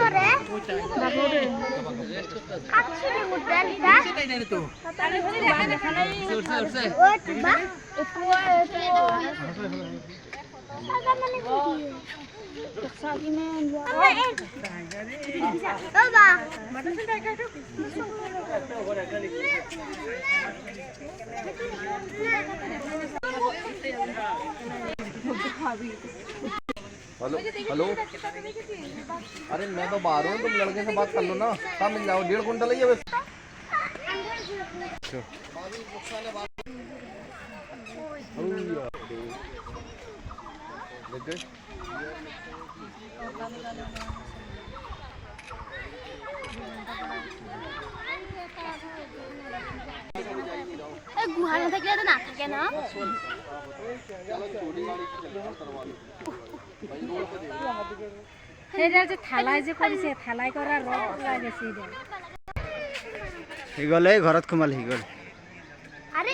করে বাবুরে কাচ্চি মুদ্রা লিটা ওই তুবা সাগি में বাবা हेलो हेलो अरे मैं तो बाहर हूँ तुम लड़के से बात कर लो ना कहाँ मिल जाओ 1.5 कुंटल ही है बस গুহা না থাকলে তো না থাকে না সেটা যে থালাই যে কৰিছে থালাই কৰা ৰস ওলাই গৈছে হিগলে ঘৰত কোমাল হিগল আৰে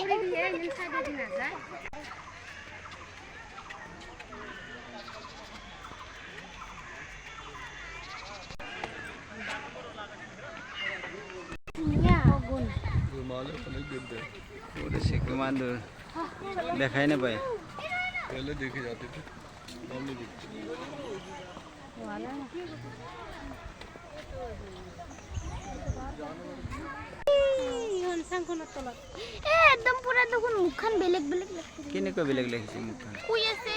ওৰে সে কিমান দূৰ দেখাই নাপায় पहले देखे जाते थे नाम नहीं दिखते একদম পুরা দেখুন মুখখান বেলেগ বেলেগ লাগছে কেনেকুৱা বেলেগ লাগিছে মুখখন শুই আছে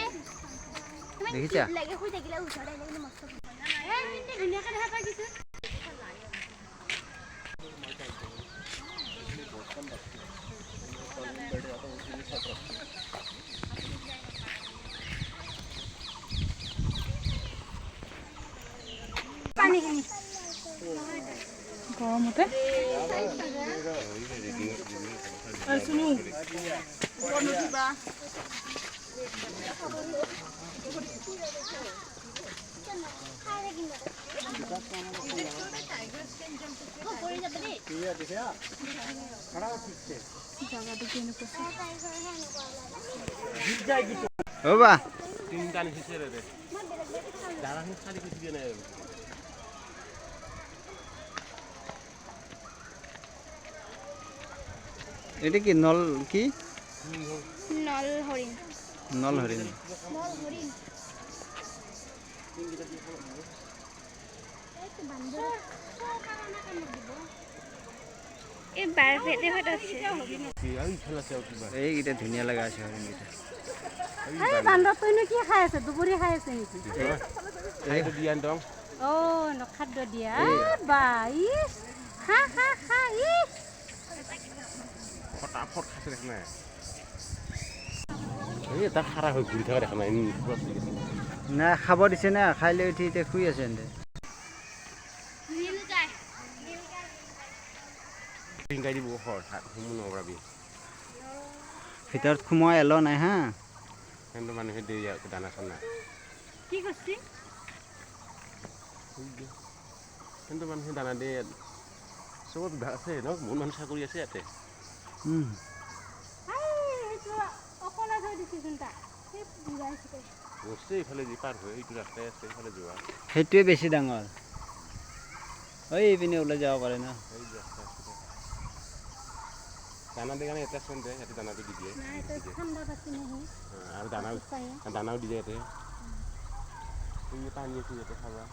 দেখিছা লাগে শুই থাকিলে উঠাই লাগিলে মস্ত ধুনীয়াকে দেখা পাই কিছু পানি কিনি গৰমতে অ' বা এটা কি নল কি নল হৰিণ নল হৰিণ নল হৰিণ এই বাৰ ফেটে ফেট আছে এইকেইটা ধুনীয়া লগা আছে হৰিণকেইটা এই বান্দৰ তইনো কি খাই আছে দুবৰি খাই আছে নেকি খাদ্য দিয়া বাই খা খা খা फटाफट खासे देखना है ये ता खरा हो घुरी थाका देखना इन না খাব দিছে না খাই লৈ উঠি এতিয়া শুই আছে এনে নীল গায় টিংগাই দিব হৰ হুমু নবৰাবি ভিতৰত সোমোৱা এলো নাই হা কিন্তু মানুহে দেই দানা খানা কি কৰছি কিন্তু মানুহে দানা দিয়ে চবত আছে ন বহুত মানুহ চাকৰি আছে ইয়াতে অকলে থৈ দিছিচোন তাক বস্তু এইফালে যি পাৰ হৈ এইটো ৰাস্তাই আছে এইফালে যোৱা সেইটোৱে বেছি ডাঙৰ ঐ এইপিনে ওলাই যাব পাৰে ন এই ৰাস্তা আছে দানা দিয়ে কাৰণে এটা চেন দিয়ে ইয়াতে দানাটো দি দিয়ে আৰু দানাও দি দিয়ে ইয়াতে এই পানী আছে ইয়াতে খাবা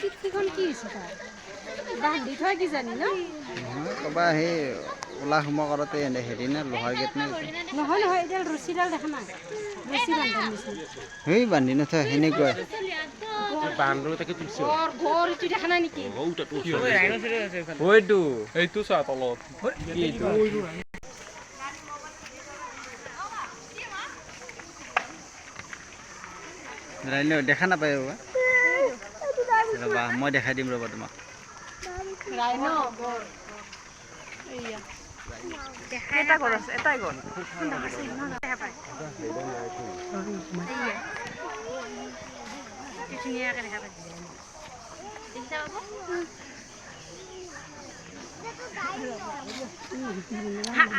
পিঠিখন কি হৈছে তাৰ বান্ধি থৈ কি জানি ন ক'বা সেই ওলা সোমোৱা কৰোঁতে এনে হেৰি নে লোহাৰ গেট নে নহয় নহয় এডাল ৰছীডাল দেখা নাই ৰছী বান্ধা নিচিনা সেই বান্ধি নথয় সেনেকুৱাই বান্দৰ তাকে তুলছে ঘৰ ইটো দেখা নাই নেকি হয়তো এইটো চা তলত কি এইটো ৰাইনো দেখা নাপায় ৰ'বা মই দেখাই দিম ৰ'বা তোমাক ৰাইনো এইয়া এটা ঘৰ আছে এটাই ঘৰ ধুনীয়াকৈ দেখা পাইছে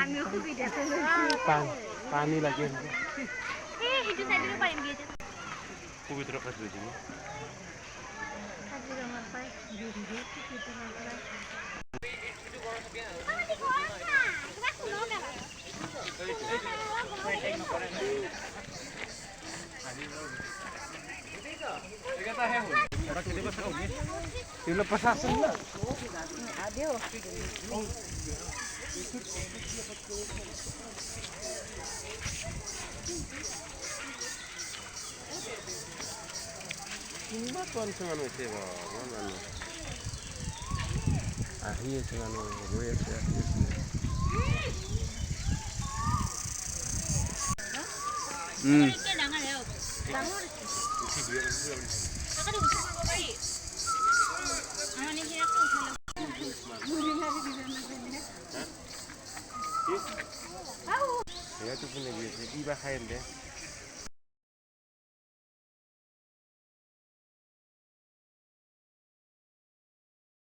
আমিও সুবিধা পানী লাগি আছে এইটো চাইডে পাৰিম গিয়ে পবিত্ৰ কাটি লৈছে Sila pasasan na. Hindi tuan sa ano ito ba? Ano? Ahi sa ano, roya sa ahi. Ya tu punya dia, iba kain deh.